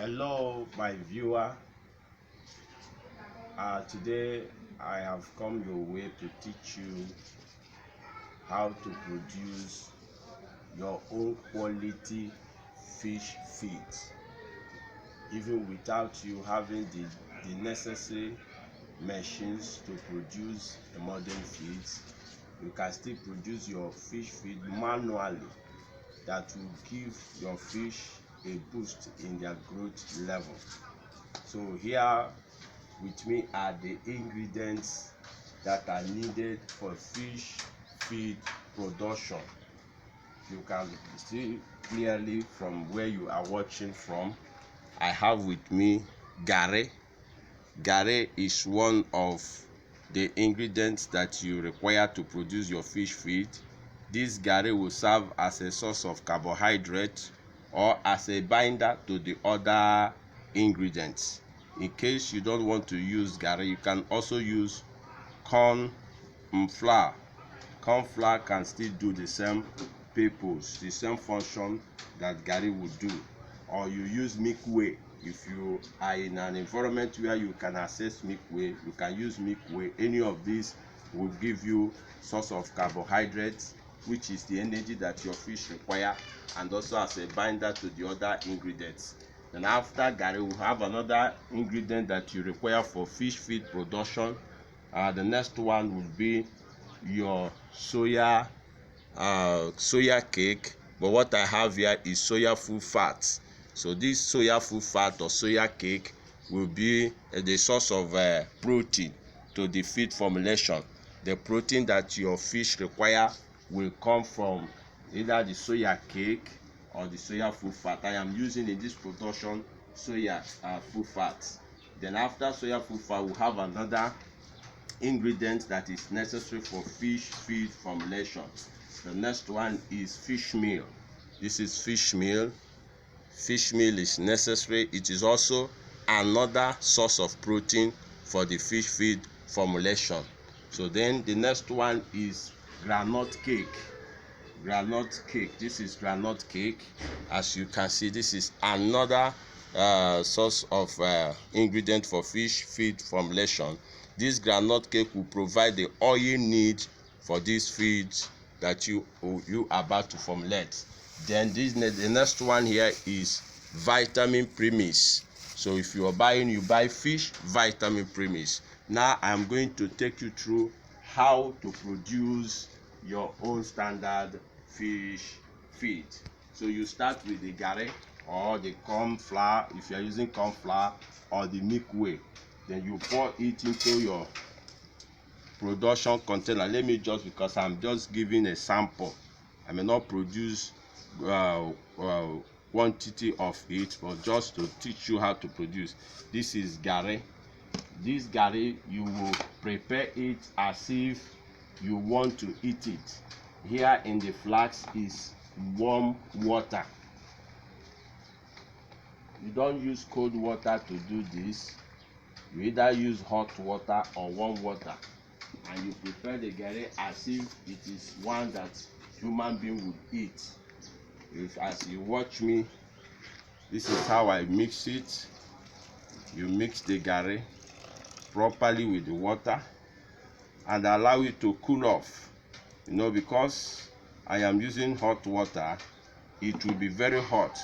Hello, my viewer. Today I have come your way to teach you how to produce your own quality fish feed, even without you having the necessary machines to produce a modern feed. You can still produce your fish feed manually that will give your fish a boost in their growth level. So here with me are the ingredients that are needed for fish feed production. You can see clearly from where you are watching from. I have with me garri. Garri is one of the ingredients that you require to produce your fish feed. This garri will serve as a source of carbohydrate or as a binder to the other ingredients. In case you don't want to use garri, you can also use corn flour. Corn flour can still do the same purpose, the same function that garri would do. Or you use milk whey. If you are in an environment where you can access milk whey, you can use milk whey. Any of these will give you source of carbohydrates, which is the energy that your fish require, and also as a binder to the other ingredients. Then after garri, we have another ingredient that you require for fish feed production. The next one will be your soya cake, but what I have here is soya full fat. So this soya full fat or soya cake will be the source of protein to the feed formulation. The protein that your fish require will come from either the soya cake or the soya full fat. I am using in this production soya full fat. Then after soya full fat, we have another ingredient that is necessary for fish feed formulation. The next one is fish meal. This is fish meal. Fish meal is necessary. It is also another source of protein for the fish feed formulation. So then the next one is groundnut cake. Groundnut cake. This is groundnut cake. As you can see, this is another source of ingredient for fish feed formulation. This groundnut cake will provide the oil need for this feed that you are about to formulate. Then the next one here is vitamin premix. So if you are buying, you buy fish vitamin premix. Now I am going to take you through how to produce your own standard fish feed. So you start with the garri or the corn flour if you are using corn flour, or the milk whey. Then you pour it into your production container. Let me just, because I'm just giving a sample, I may not produce quantity of it, but just to teach you how to produce. This is garri. This garri, you will prepare it as if you want to eat it. Here in the flask is warm water. You don't use cold water to do this. You either use hot water or warm water, and you prepare the garri as if it is one that human being would eat. As you watch me, this is how I mix it. You mix the garri properly with the water and allow it to cool off. Because I am using hot water, it will be very hot,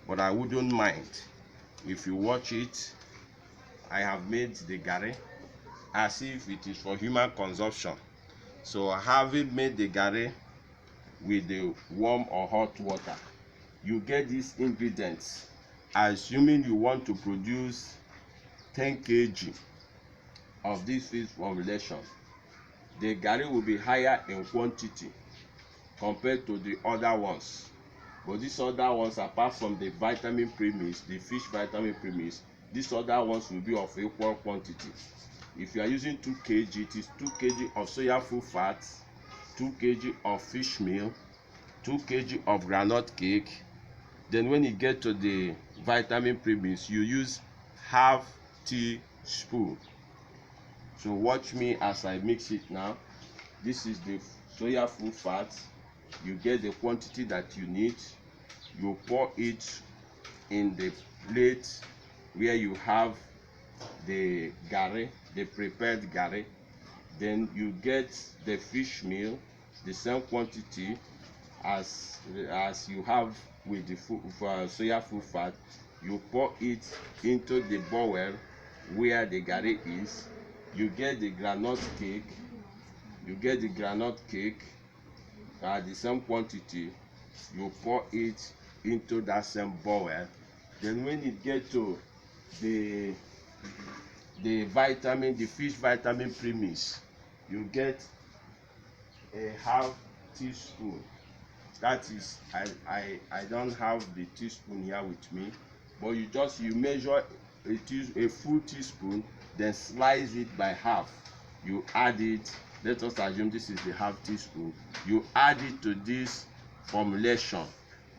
but I wouldn't mind. If you watch it, I have made the garri as if it is for human consumption. So having made the garri with the warm or hot water, you get these ingredients. Assuming you want to produce 10 kg of this feed formulation, the garri will be higher in quantity compared to the other ones. But these other ones, apart from the vitamin premix, the fish vitamin premix, these other ones will be of equal quantity. If you are using 2 kg, it is 2 kg of soya full fat, 2 kg of fish meal, 2 kg of groundnut cake. Then when you get to the vitamin premix, you use half teaspoon. So watch me as I mix it now. This is the soya full fat. You get the quantity that you need. You pour it in the plate where you have the gari, the prepared gari. Then you get the fish meal, the same quantity as you have with the soya full fat. You pour it into the bowl where the gari is. You get the groundnut cake. The same quantity. You pour it into that same bowl. Then when it get to the fish vitamin premix, you get a half teaspoon. That is, I don't have the teaspoon here with me, but you measure a full teaspoon, then slice it by half. You add it. Let us assume this is the half teaspoon. You add it to this formulation.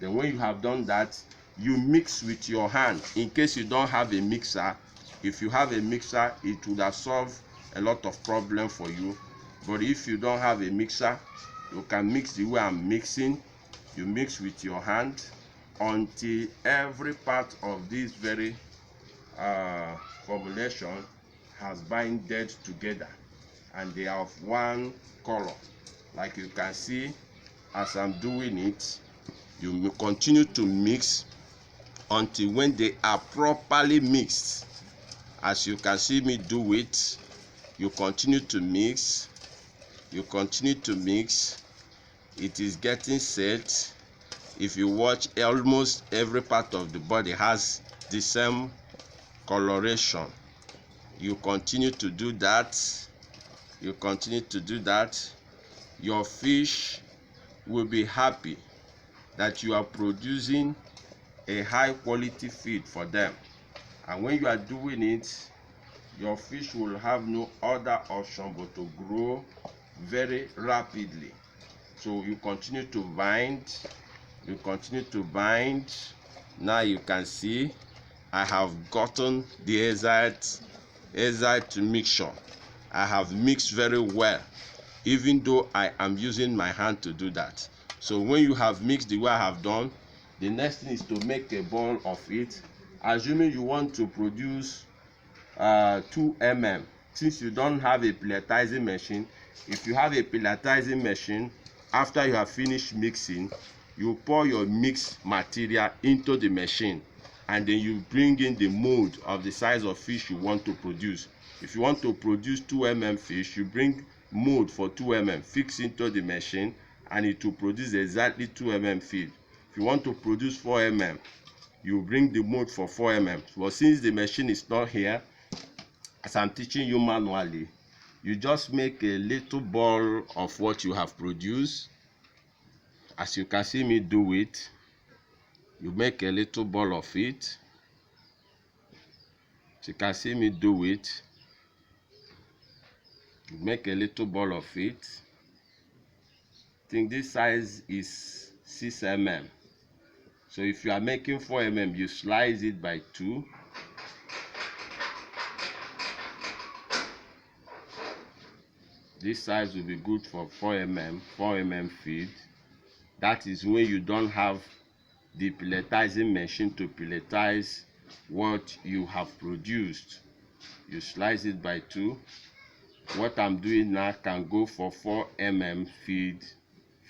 Then when you have done that, you mix with your hand. In case you don't have a mixer, if you have a mixer, it would have solved a lot of problem for you. But if you don't have a mixer, you can mix the way I'm mixing. You mix with your hand until every part of this very formulation has binded together and they are of one color. Like you can see, as I'm doing it, you will continue to mix until when they are properly mixed. As you can see me do it, you continue to mix. It is getting set. If you watch, almost every part of the body has the same coloration. You continue to do that. Your fish will be happy that you are producing a high quality feed for them. And when you are doing it, your fish will have no other option but to grow very rapidly. So you continue to bind. Now you can see I have gotten the exact mixture. I have mixed very well, even though I am using my hand to do that. So when you have mixed the way I have done, the next thing is to make a ball of it. Assuming you want to produce 2 mm, since you don't have a pelletizing machine. If you have a pelletizing machine, after you have finished mixing, you pour your mixed material into the machine, and then you bring in the mold of the size of fish you want to produce. If you want to produce 2 mm fish, you bring mold for 2 mm, fix into the machine, and it will produce exactly 2 mm feed. If you want to produce 4 mm, you bring the mold for 4 mm. But since the machine is not here, as I'm teaching you manually, you just make a little ball of what you have produced. As you can see me do it, you make a little ball of it. As you can see me do it, you make a little ball of it. I think this size is 6 mm. So if you are making 4 mm, you slice it by 2. This size will be good for 4 mm feed. That is when you don't have the pelletizing machine to pelletize what you have produced. You slice it by 2. What I'm doing now can go for 4 mm feed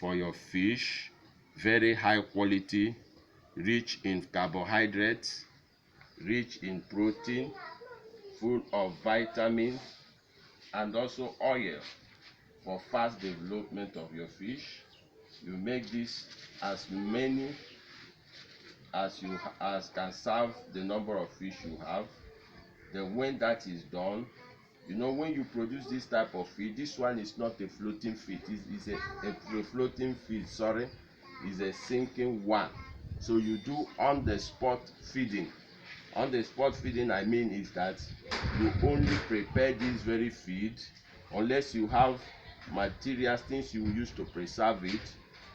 for your fish. Very high quality, rich in carbohydrates, rich in protein, full of vitamin, and also oil for fast development of your fish. You make this as many as can serve the number of fish you have. Then when that is done, you know, when you produce this type of feed, this one is not a floating feed. It's a floating feed, sorry, is a sinking one. So you do on the spot feeding. On the spot feeding, I mean, is that you only prepare this very feed, unless you have materials, things you use to preserve it.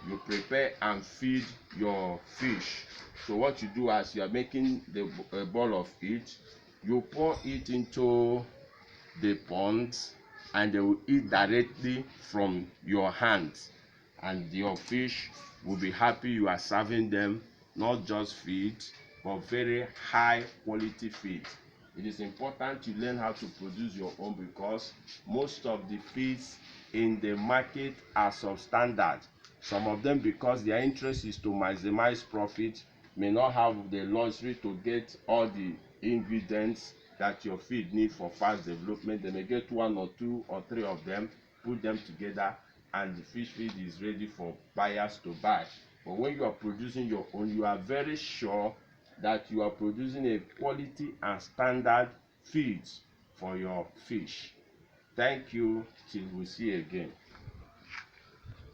You prepare and feed your fish. So what you do, as you are making the ball of it, you pour it into the pond, and they will eat directly from your hands, and your fish will be happy you are serving them not just feed, but very high quality feed. It is important you learn how to produce your own, because most of the feeds in the market are substandard. Some of them, because their interest is to maximize profit, may not have the luxury to get all the ingredients that your feed need for fast development. They may get 1 or 2 or 3 of them, put them together, and the fish feed is ready for buyers to buy. But when you are producing your own, you are very sure that you are producing a quality and standard feeds for your fish. Thank you, till we see again.